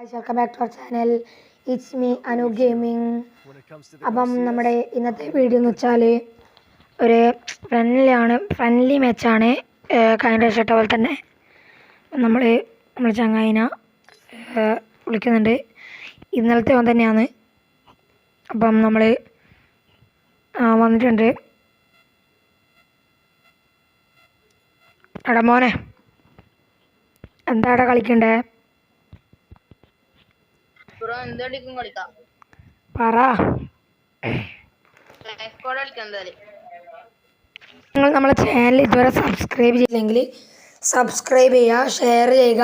Welcome back to our channel. It's me Anu gaming. അപ്പം നമ്മുടെ ഇന്നത്തെ വീഡിയോ എന്ന് വെച്ചാൽ ഒരു ഫ്രണ്ട്ലി മാച്ചാണ്. കഴിഞ്ഞ ഇട്ട പോലെ തന്നെ നമ്മൾ ചങ്ങായിനെ വിളിക്കുന്നുണ്ട്. ഇന്നലത്തെ ഓൻ തന്നെയാണ്. അപ്പം നമ്മൾ വന്നിട്ടുണ്ട്. എടാ മോനെ, എന്താടാ കളിക്കണ്ടേ? പറ. നിങ്ങൾ നമ്മളെ ചാനൽ ഇതുവരെ സബ്സ്ക്രൈബ് ചെയ്തില്ലെങ്കിൽ സബ്സ്ക്രൈബ് ചെയ്യുക, ഷെയർ ചെയ്യുക,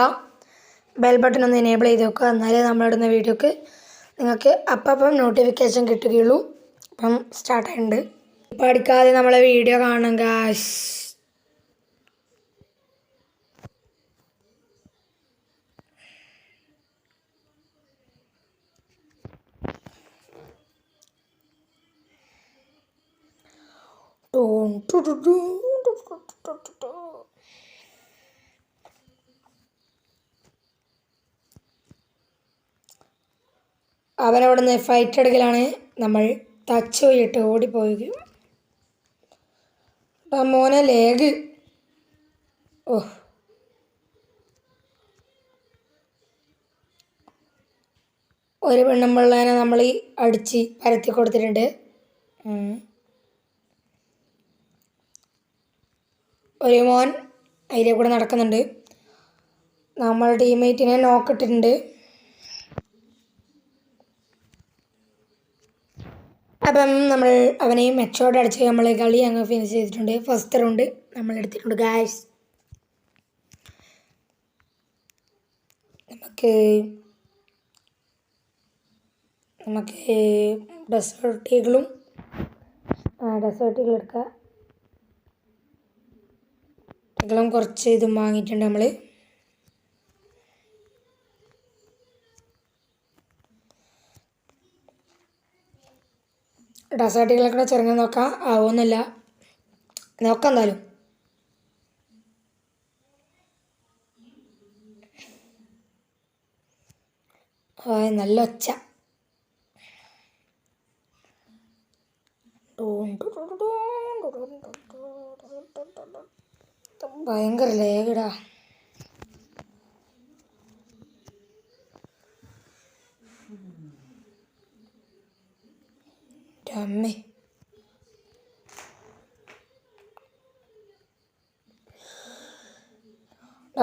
ബെൽ ബട്ടൺ ഒന്ന് എനേബിൾ ചെയ്ത് വെക്കുക. എന്നാലേ നമ്മളിടുന്ന വീഡിയോക്ക് നിങ്ങൾക്ക് അപ്പം നോട്ടിഫിക്കേഷൻ കിട്ടുകയുള്ളൂ. അപ്പം സ്റ്റാർട്ടായിട്ടുണ്ട്. ഇപ്പം അടിക്കാതെ നമ്മളെ വീഡിയോ കാണണം ഗായ്സ്. അവനവിടെ നിന്ന് ഫൈറ്റ് എടുക്കലാണ്. നമ്മൾ ടച്ച് പോയിട്ട് ഓടിപ്പോയി. മോനെ ലേഗ്. ഒരു പെണ്ണുമ്പിള്ളേനെ നമ്മൾ അടിച്ച് പരത്തി കൊടുത്തിട്ടുണ്ട്. ഒരു മോൻ അതിലെ കൂടെ നടക്കുന്നുണ്ട്. നമ്മൾ ടീംമേറ്റിനെ നോക്കിയിട്ടുണ്ട്. അപ്പം നമ്മൾ അവനെയും മെച്ചോടെ അടിച്ച് നമ്മൾ കളി അങ്ങ് ഫിനിഷ് ചെയ്തിട്ടുണ്ട്. ഫസ്റ്റ് റൗണ്ട് നമ്മൾ എടുത്തിട്ടുണ്ട് ഗായ്സ്. നമുക്ക് ഡെസേർട്ട് ഈഗിളും എടുക്കാം. ഈഗിളും കുറച്ച് ഇതും വാങ്ങിയിട്ടുണ്ട് നമ്മൾ. ഡെസേർട്ടുകളൊക്കെ ചെറുങ്ങനെ നോക്കാം. ആവുമെന്നില്ല, നോക്കാം എന്തായാലും. നല്ല ഒച്ച. ഭയങ്കര ലേഗടാ. അമ്മേ,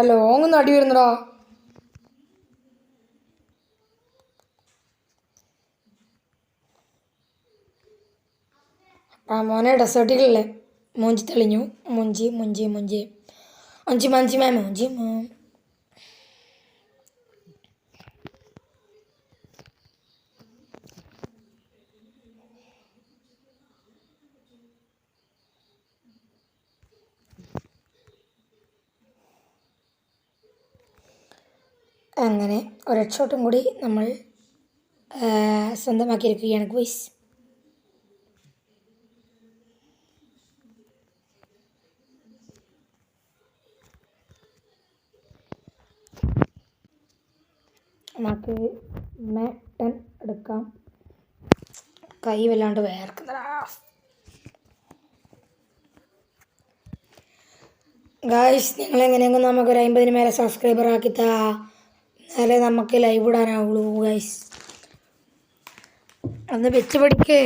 ലോങ് നടി വരുന്നടാ. മോനെ ഡെസേർട്ടുകളില്ലേ മൂഞ്ചി തെളിഞ്ഞു. മുഞ്ചി അങ്ങനെ ഒരു ഷോട്ടും കൂടി നമ്മൾ സ്വന്തമാക്കിയിരിക്കുകയാണ് ഗോയ്സ്. നമുക്ക് മാറ്റൻ എടുക്കാം. കൈ വല്ലാണ്ട് വേർക്കുന്നതാ ഗായ്സ്. നിങ്ങളെങ്ങനെയെങ്കിലും നമുക്കൊരു 50 മേലെ സബ്സ്ക്രൈബർ ആക്കിത്താ, എന്നാലേ നമുക്ക് ലൈവ് ഇടാനാവുള്ളൂ ഗൈസ്. അന്ന് വെച്ച് പഠിക്കേ.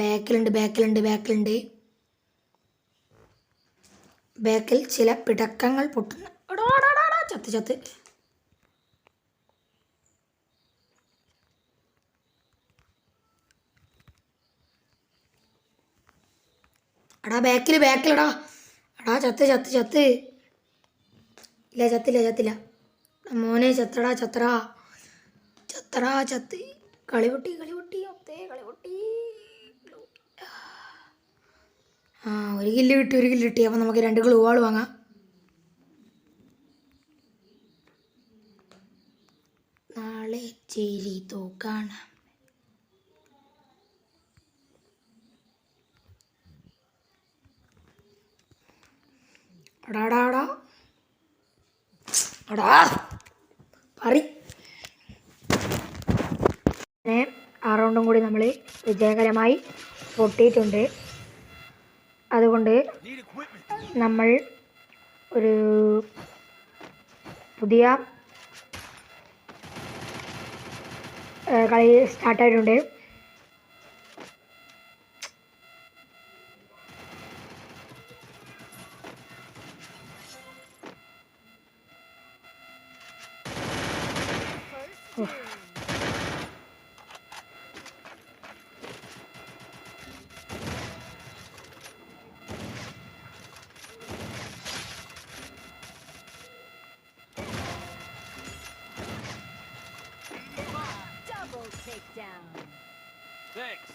ബാക്കിലുണ്ട്. ബാക്കിൽ ചില പിടക്കങ്ങൾ പൊട്ടുന്നു. ചത്ത് എടാ ബാക്കിലടാ. എടാ ചത്ത്. ഇല്ല ചത്തില്ല. മോനെ ചത്തടാ. കളി പൊട്ടി. ഒരു കില്ല് കിട്ടി. അപ്പോൾ നമുക്ക് 2 ഗ്ലൂ വാൾ വാങ്ങാം. നാളെ ചിരി തോക്കാണ്. പറി 6 റൗണ്ടും കൂടി നമ്മൾ വിജയകരമായി പൊട്ടിയിട്ടുണ്ട്. അതുകൊണ്ട് നമ്മൾ ഒരു പുതിയ കളി സ്റ്റാർട്ടായിട്ടുണ്ട്. Thanks.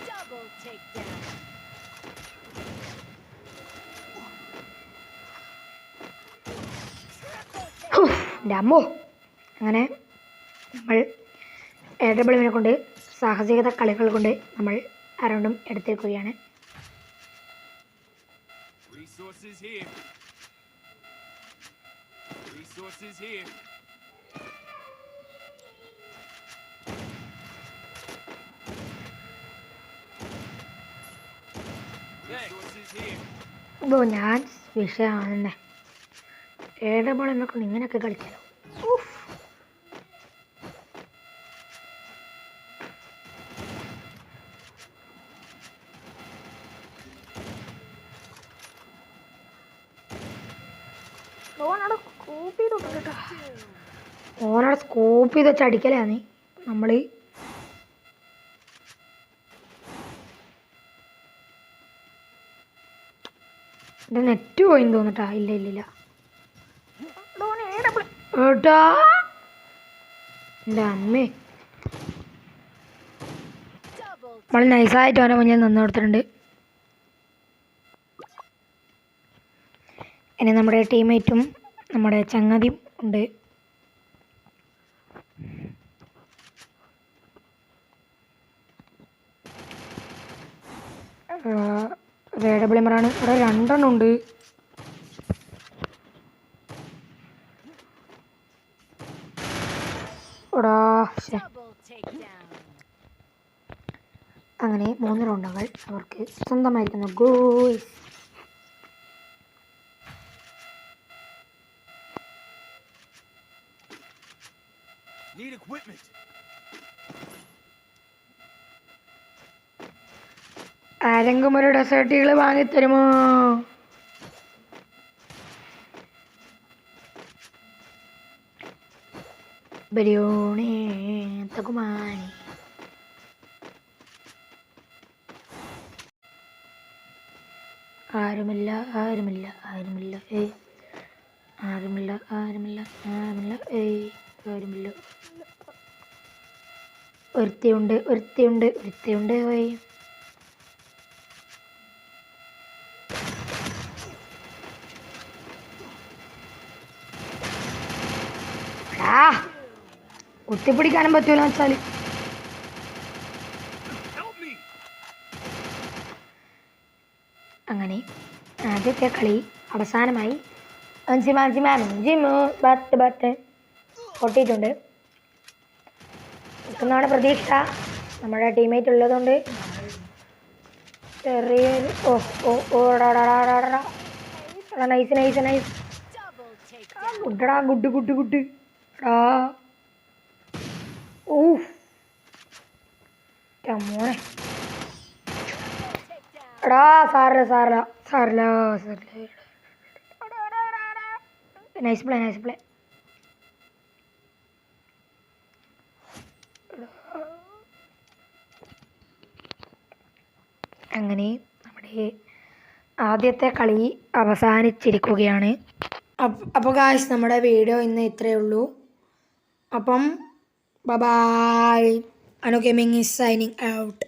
Double takedown. ഡമ്മോ. അങ്ങനെ നമ്മൾ AWനെ കൊണ്ട് സാഹസികത കളികൾ കൊണ്ട് നമ്മൾ അറൗണ്ടും എടുത്തിരിക്കുകയാണ്. Resources here. Resources here. ഇതോ ഞാൻ വിഷയമാണ് തന്നെ. AWനെ കൊണ്ട് ഇങ്ങനെയൊക്കെ കളിച്ചാലോ. ഓനവിടെ സ്കോപ്പ് ചെയ്ത് വെച്ച് അടിക്കലാണ് നമ്മൾ. എൻ്റെ നെറ്റ് പോയിന്ന് തോന്നിട്ടാ. ഇല്ല ഏട്ടാ എൻ്റെ അമ്മേ. നമ്മൾ നൈസായിട്ട് അവനെ മുന്നിൽ നിന്ന് കൊടുത്തിട്ടുണ്ട്. ഇനി നമ്മുടെ ടീംമേറ്റും നമ്മുടെ ചങ്ങാതിയും ഉണ്ട്. AWMറാണ്. ഇവിടെ 2 എണ്ണം ഉണ്ട്. അങ്ങനെ 3 റൗണ്ടുകൾ അവർക്ക് സ്വന്തമായിരിക്കുന്നു. ഗോയ്സ് ആരെങ്കിലും ഒരു ഡെസേർട്ടുകൾ വാങ്ങിത്തരുമോ? ബിരിയാണി തകുമാനി. ആരുമില്ല ആരുമില്ല ആരുമില്ല ഏയ് ആരുമില്ല ആരുമില്ല ആരുമില്ല ഏയ് ആരുമില്ല. ഒരുത്തിയുണ്ട് ഒരുത്തിയുണ്ട് ഒരുത്തിയുണ്ട്. ഏയ് കുത്തിപ്പിടിക്കാനും പറ്റൂല വെച്ചാൽ. അങ്ങനെ ആദ്യത്തെ കളി അവസാനമായി 5 പൊട്ടിയിട്ടുണ്ട്. നിൽക്കുന്നതാണ് പ്രതീക്ഷ. നമ്മുടെ ടീമേറ്റ് ഉള്ളതുകൊണ്ട് ചെറിയൊരു നൈസ് നൈസ് നൈസ്. ഗുഡടാ ഗുഡ് ഗുഡ് ഗുഡ്. മോനെ എടാ സാറില്ല സാറില്ല സാറില്ല സാറില്ല. Nice play nice play. അങ്ങനെ നമ്മുടെ ആദ്യത്തെ കളി അവസാനിച്ചിരിക്കുകയാണ്. അപ്പോൾ ഗായ്സ് നമ്മുടെ വീഡിയോ ഇന്ന് ഇത്രയേ ഉള്ളൂ. അപ്പം by. Ano Gaming is signing out.